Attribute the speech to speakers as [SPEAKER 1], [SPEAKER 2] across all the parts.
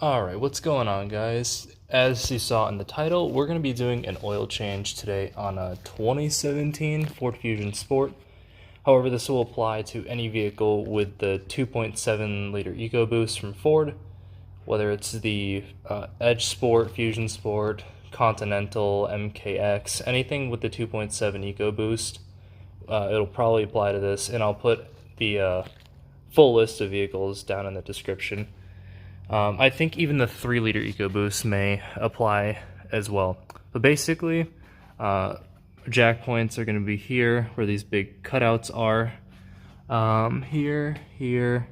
[SPEAKER 1] Alright, what's going on, guys? As you saw in the title, we're going to be doing an oil change today on a 2017 Ford Fusion Sport. However, this will apply to any vehicle with the 2.7 liter EcoBoost from Ford, whether it's the Edge Sport, Fusion Sport, Continental, MKX, anything with the 2.7 EcoBoost. It'll probably apply to this, and I'll put the full list of vehicles down in the description. I think even the 3 liter EcoBoost may apply as well. But basically, jack points are going to be here where these big cutouts are. Here,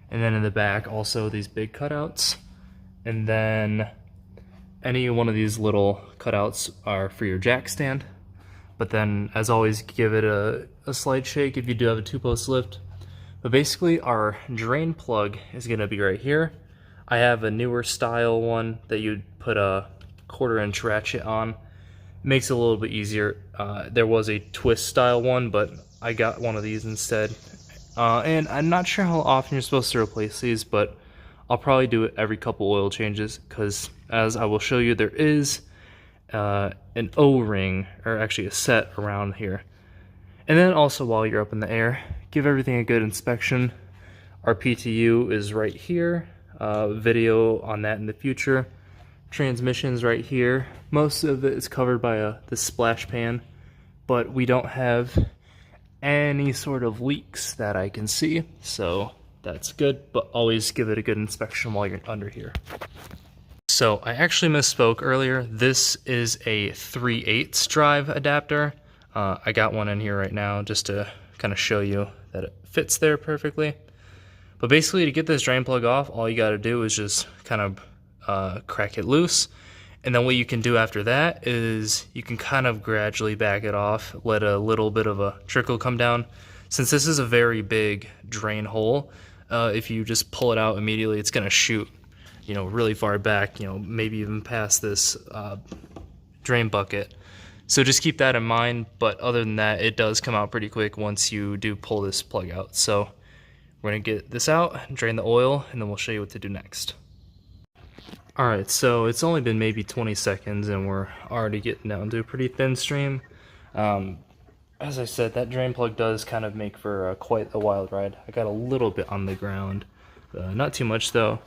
[SPEAKER 1] and then in the back also these big cutouts. And then any one of these little cutouts are for your jack stand. But then, as always, give it a slight shake if you do have a 2-post lift. But basically, our drain plug is going to be right here. I have a newer style one that you'd put a 1/4-inch ratchet on. It makes it a little bit easier. There was a twist style one, but I got one of these instead. And I'm not sure how often you're supposed to replace these, but I'll probably do it every couple oil changes, because as I will show you, there is an O-ring, or actually a set around here. And then also, while you're up in the air, give everything a good inspection. Our PTU is right here. Video on that in the future. Transmission's right here. Most of it is covered by the splash pan, but we don't have any sort of leaks that I can see, so that's good. But always give it a good inspection while you're under here. So I actually misspoke earlier. This is a 3/8 drive adapter. I got one in here right now just to kind of show you that it fits there perfectly. But basically, to get this drain plug off, all you got to do is just kind of crack it loose. And then what you can do after that is you can kind of gradually back it off, let a little bit of a trickle come down. Since this is a very big drain hole, if you just pull it out immediately, it's going to shoot, really far back, maybe even past this drain bucket. So just keep that in mind, but other than that, it does come out pretty quick once you do pull this plug out. So we're going to get this out, drain the oil, and then we'll show you what to do next. Alright, so it's only been maybe 20 seconds and we're already getting down to a pretty thin stream. As I said, that drain plug does kind of make for quite a wild ride. I got a little bit on the ground, not too much though.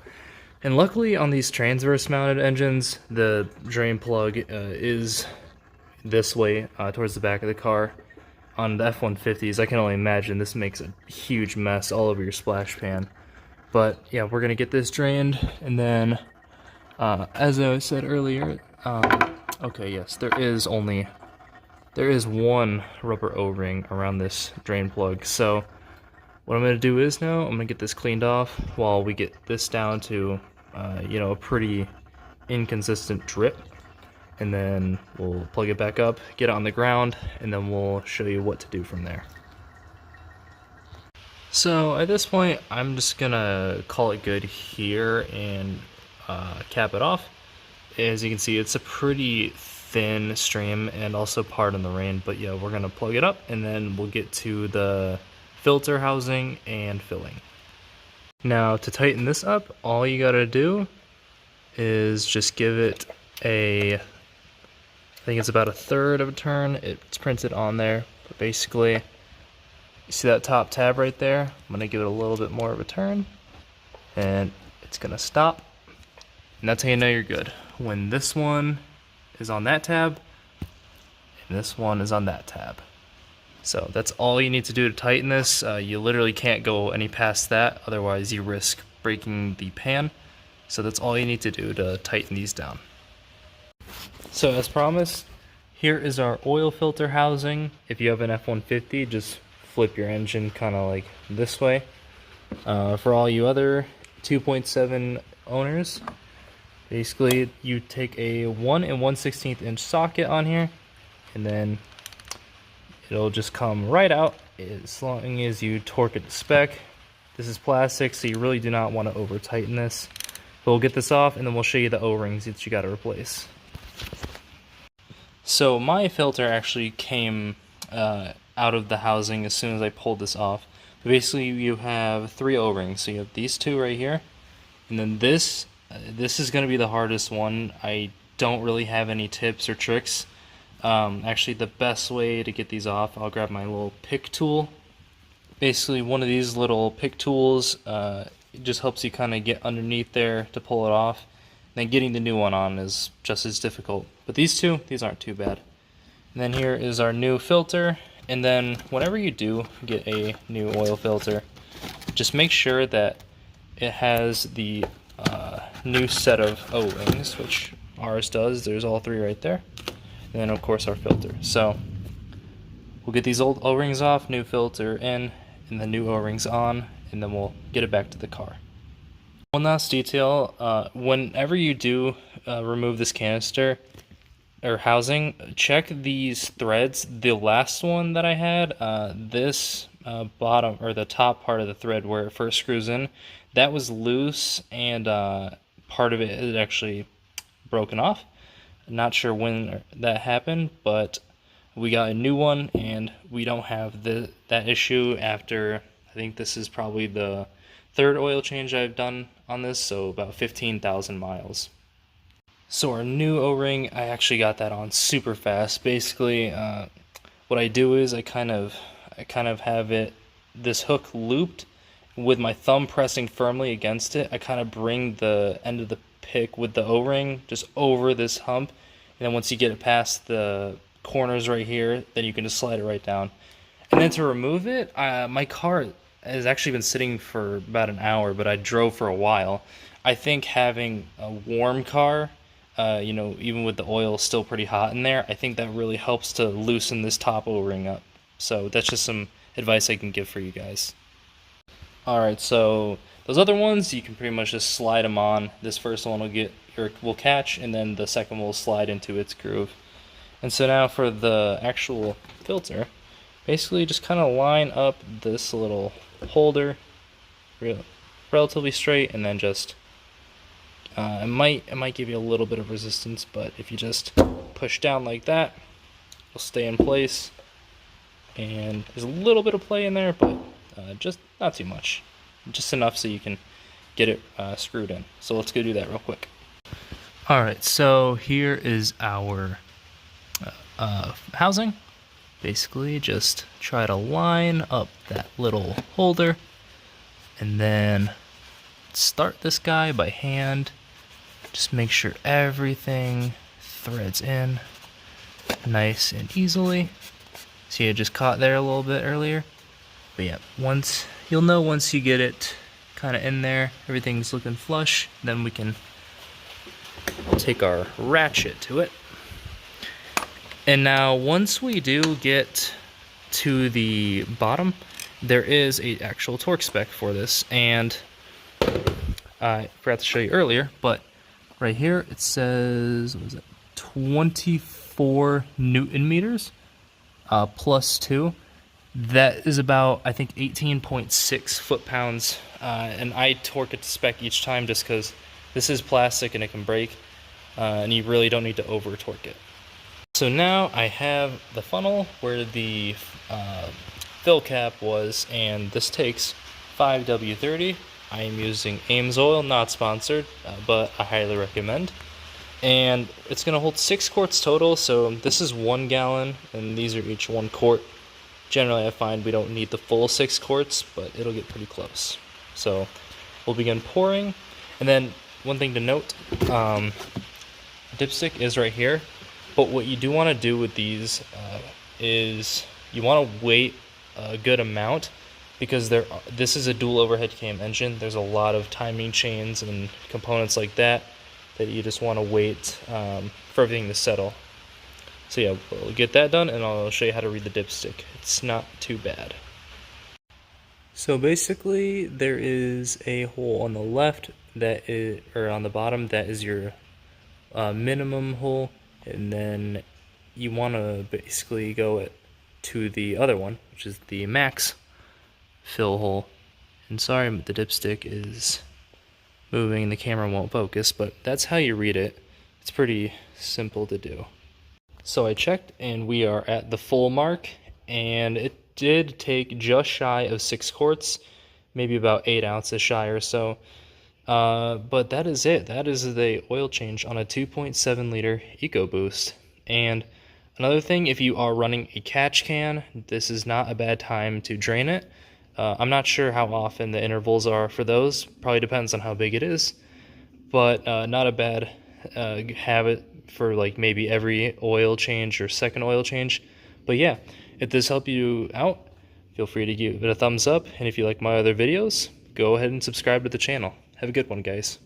[SPEAKER 1] And luckily on these transverse mounted engines, the drain plug is this way towards the back of the car. On the F-150s, I can only imagine this makes a huge mess all over your splash pan. But yeah, we're gonna get this drained, and then as I said earlier, okay, yes, there is one rubber O-ring around this drain plug. So what I'm gonna do is now I'm gonna get this cleaned off while we get this down to a pretty inconsistent drip. And then we'll plug it back up, get it on the ground, and then we'll show you what to do from there. So at this point, I'm just gonna call it good here and cap it off. As you can see, it's a pretty thin stream and also part in the rain, but yeah, we're gonna plug it up and then we'll get to the filter housing and filling. Now to tighten this up, all you gotta do is just give it I think it's about 1/3 of a turn. It's printed on there, but basically, you see that top tab right there? I'm gonna give it a little bit more of a turn, and it's gonna stop. And that's how you know you're good. When this one is on that tab, and this one is on that tab. So that's all you need to do to tighten this. You literally can't go any past that, otherwise you risk breaking the pan. So that's all you need to do to tighten these down. So as promised, here is our oil filter housing. If you have an F-150, just flip your engine kind of like this way. For all you other 2.7 owners, basically you take a 1 1/16 inch socket on here, and then it'll just come right out as long as you torque it to spec. This is plastic, so you really do not want to over tighten this. But we'll get this off, and then we'll show you the O-rings that you got to replace. So my filter actually came out of the housing as soon as I pulled this off. But basically, you have 3 O-rings. So you have these 2 right here, and then this This is going to be the hardest one. I don't really have any tips or tricks. Actually, the best way to get these off, I'll grab my little pick tool. Basically, one of these little pick tools, it just helps you kind of get underneath there to pull it off. And then getting the new one on is just as difficult. But these aren't too bad. And then here is our new filter. And then whenever you do get a new oil filter, just make sure that it has the new set of O-rings, which ours does. There's all three right there. And then of course our filter. So we'll get these old O-rings off, new filter in, and the new O-rings on, and then we'll get it back to the car. One last detail, whenever you do remove this canister or housing, check these threads. The last one that I had, this bottom or the top part of the thread where it first screws in, that was loose, and part of it is actually broken off. Not sure when that happened, but we got a new one, and we don't have that issue after, I think this is probably the third oil change I've done on this, so about 15,000 miles. So our new O-ring, I actually got that on super fast. Basically, what I do is I kind of have this hook looped with my thumb pressing firmly against it. I kind of bring the end of the pick with the O-ring just over this hump, and then once you get it past the corners right here, then you can just slide it right down. And then to remove it, my car has actually been sitting for about an hour, but I drove for a while. I think having a warm car, even with the oil still pretty hot in there, I think that really helps to loosen this top O-ring up. So that's just some advice I can give for you guys. Alright, so those other ones, you can pretty much just slide them on. This first one will catch, and then the second will slide into its groove. And so now for the actual filter, basically just kind of line up this little holder relatively straight, and then just it might give you a little bit of resistance, but if you just push down like that, it'll stay in place. And there's a little bit of play in there, but just not too much, just enough so you can get it screwed in. So let's go do that real quick. Alright, so here is our housing. Basically just try to line up that little holder, and then start this guy by hand. Just make sure everything threads in nice and easily. See, it just caught there a little bit earlier, but yeah, you'll know once you get it kind of in there, everything's looking flush, then we can take our ratchet to it. And now once we do get to the bottom, there is a actual torque spec for this, and I forgot to show you earlier, but right here it says, what is it, 24 Newton meters plus 2. That is about, I think, 18.6 foot-pounds, and I torque it to spec each time just because this is plastic and it can break, and you really don't need to over-torque it. So now I have the funnel where the fill cap was, and this takes 5W30. I am using Ames oil, not sponsored, but I highly recommend. And it's going to hold 6 quarts total, so this is 1 gallon, and these are each 1 quart. Generally, I find we don't need the full 6 quarts, but it'll get pretty close. So we'll begin pouring, and then one thing to note, dipstick is right here, but what you do want to do with these is you want to wait a good amount, because this is a dual overhead cam engine. There's a lot of timing chains and components like that you just want to wait for everything to settle. So yeah, we'll get that done, and I'll show you how to read the dipstick. It's not too bad. So basically, there is a hole on the left or on the bottom, that is your minimum hole, and then you want to basically go to the other one, which is the max fill hole. And sorry, the dipstick is moving and the camera won't focus, but that's how you read it. It's pretty simple to do. So I checked, and we are at the full mark, and it did take just shy of 6 quarts, maybe about 8 ounces shy or so. But that is it. That is the oil change on a 2.7 liter EcoBoost. And another thing, if you are running a catch can, this is not a bad time to drain it. I'm not sure how often the intervals are for those. Probably depends on how big it is. But not a bad habit for like maybe every oil change or second oil change. But yeah, if this helped you out, feel free to give it a thumbs up. And if you like my other videos, go ahead and subscribe to the channel. Have a good one, guys.